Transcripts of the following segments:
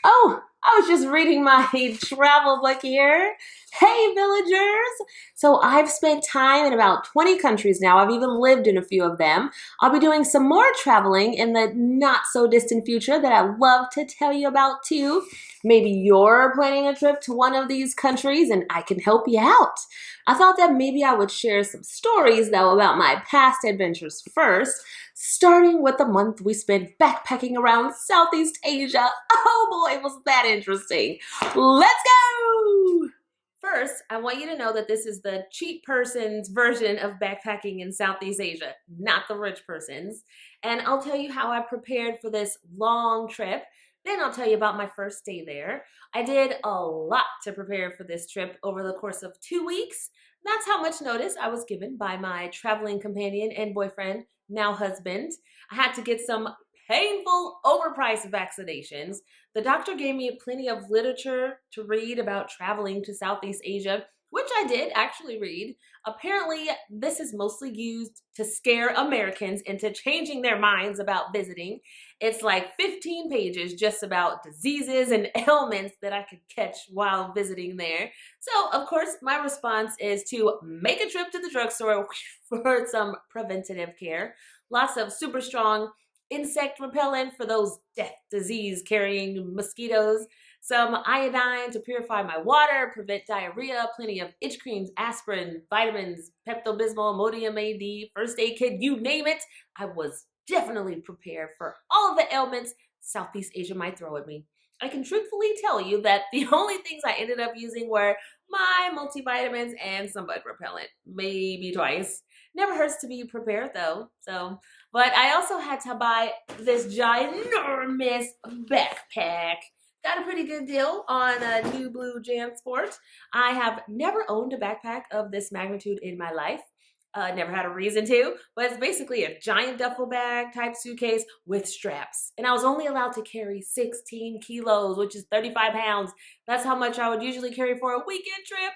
Oh, I was just reading my travel book here. Hey, villagers! So I've spent time in about 20 countries now. I've even lived in a few of them. I'll be doing some more traveling in the not so distant future that I'd love to tell you about too. Maybe you're planning a trip to one of these countries and I can help you out. I thought that maybe I would share some stories though about my past adventures first, starting with the month we spent backpacking around Southeast Asia. Oh boy, was that interesting. Let's go! First, I want you to know that this is the cheap person's version of backpacking in Southeast Asia, not the rich person's. And I'll tell you how I prepared for this long trip. Then I'll tell you about my first day there. I did a lot to prepare for this trip over the course of 2 weeks. That's how much notice I was given by my traveling companion and boyfriend, now husband. I had to get some painful, overpriced vaccinations. The doctor gave me plenty of literature to read about traveling to Southeast Asia, which I did actually read. Apparently, this is mostly used to scare Americans into changing their minds about visiting. It's like 15 pages just about diseases and ailments that I could catch while visiting there. So, of course, my response is to make a trip to the drugstore for some preventative care. Lots of super strong insect repellent for those death disease carrying mosquitoes, some iodine to purify my water, prevent diarrhea, plenty of itch creams, aspirin, vitamins, Pepto-Bismol, Imodium AD, first aid kit, you name it. I was definitely prepared for all of the ailments Southeast Asia might throw at me. I can truthfully tell you that the only things I ended up using were my multivitamins and some bug repellent, maybe twice. Never hurts to be prepared though. But I also had to buy this ginormous backpack. Got a pretty good deal on a New Blue JanSport. I have never owned a backpack of this magnitude in my life. Never had a reason to, but it's basically a giant duffel bag type suitcase with straps. And I was only allowed to carry 16 kilos, which is 35 pounds. That's how much I would usually carry for a weekend trip.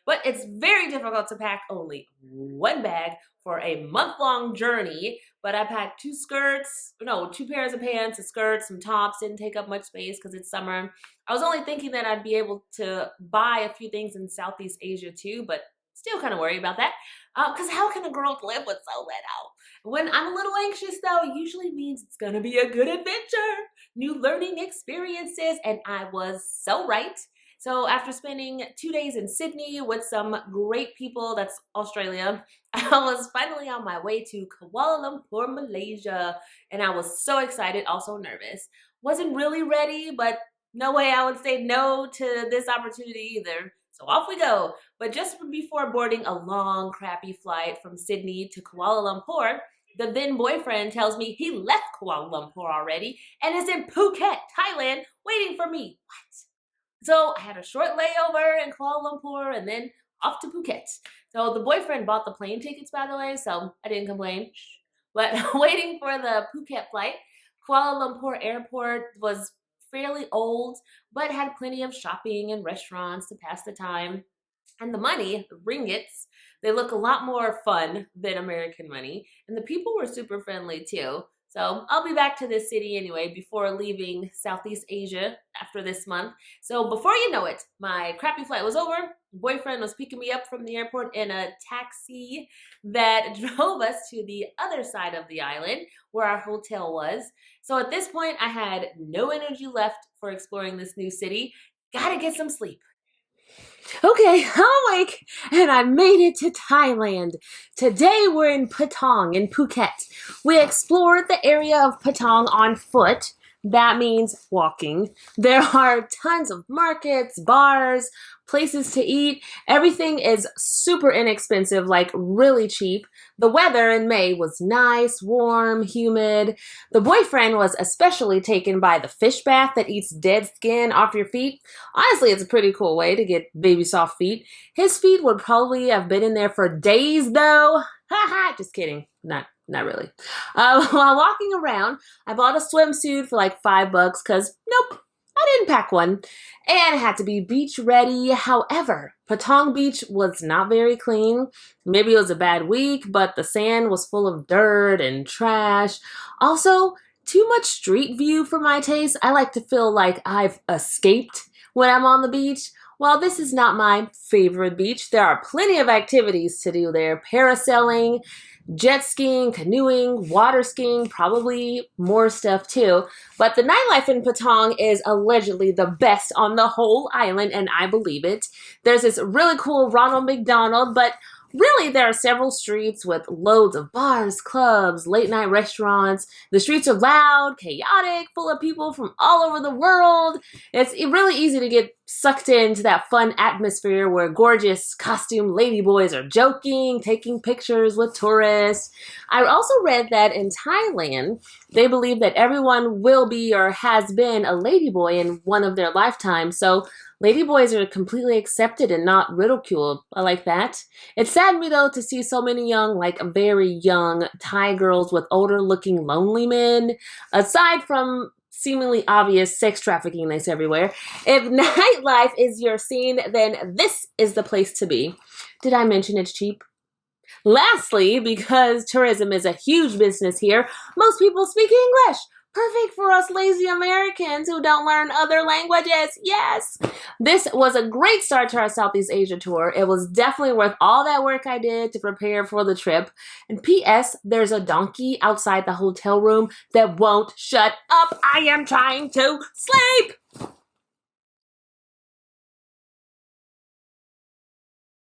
But it's very difficult to pack only one bag for a month-long journey. But I packed two pairs of pants, a skirt, some tops. Didn't take up much space because it's summer. I was only thinking that I'd be able to buy a few things in Southeast Asia too, but still kind of worried about that. Because how can a girl live with so little? When I'm a little anxious, though, it usually means it's going to be a good adventure, new learning experiences, and I was so right. So after spending 2 days in Sydney with some great people, that's Australia, I was finally on my way to Kuala Lumpur, Malaysia, and I was so excited, also nervous. Wasn't really ready, but no way I would say no to this opportunity either. So off we go. But just before boarding a long, crappy flight from Sydney to Kuala Lumpur, the then boyfriend tells me he left Kuala Lumpur already and is in Phuket, Thailand, waiting for me. What? So I had a short layover in Kuala Lumpur and then off to Phuket. So the boyfriend bought the plane tickets, by the way, so I didn't complain. But waiting for the Phuket flight, Kuala Lumpur airport was fairly old, but had plenty of shopping and restaurants to pass the time. And the money, the ringgits, they look a lot more fun than American money. And the people were super friendly too. So I'll be back to this city anyway before leaving Southeast Asia after this month. So before you know it, my crappy flight was over. Boyfriend was picking me up from the airport in a taxi that drove us to the other side of the island where our hotel was. So at this point, I had no energy left for exploring this new city. Gotta get some sleep. Okay, I'm awake and I made it to Thailand. Today we're in Patong in Phuket. We explored the area of Patong on foot. That means walking. There are tons of markets, bars, places to eat. Everything is super inexpensive, like really cheap. The weather in May was nice, warm, humid. The boyfriend was especially taken by the fish bath that eats dead skin off your feet. Honestly, it's a pretty cool way to get baby soft feet. His feet would probably have been in there for days though. Haha, just kidding. Not really. While walking around, I bought a swimsuit for like $5 because nope, I didn't pack one. And it had to be beach ready. However, Patong Beach was not very clean. Maybe it was a bad week, but the sand was full of dirt and trash. Also, too much street view for my taste. I like to feel like I've escaped when I'm on the beach. While this is not my favorite beach, there are plenty of activities to do there. Parasailing, jet skiing, canoeing, water skiing, probably more stuff too. But the nightlife in Patong is allegedly the best on the whole island, and I believe it. There's this really cool Ronald McDonald, but really, there are several streets with loads of bars, clubs, late night restaurants. The streets are loud, chaotic, full of people from all over the world. It's really easy to get sucked into that fun atmosphere where gorgeous costume ladyboys are joking, taking pictures with tourists. I also read that in Thailand, they believe that everyone will be or has been a ladyboy in one of their lifetimes. So ladyboys are completely accepted and not ridiculed. I like that. It saddened me though to see so many young, like very young Thai girls with older looking lonely men. Aside from seemingly obvious sex trafficking that's everywhere, if nightlife is your scene, then this is the place to be. Did I mention it's cheap? Lastly, because tourism is a huge business here, most people speak English. Perfect for us lazy Americans who don't learn other languages. Yes! This was a great start to our Southeast Asia tour. It was definitely worth all that work I did to prepare for the trip. And P.S. There's a donkey outside the hotel room that won't shut up. I am trying to sleep!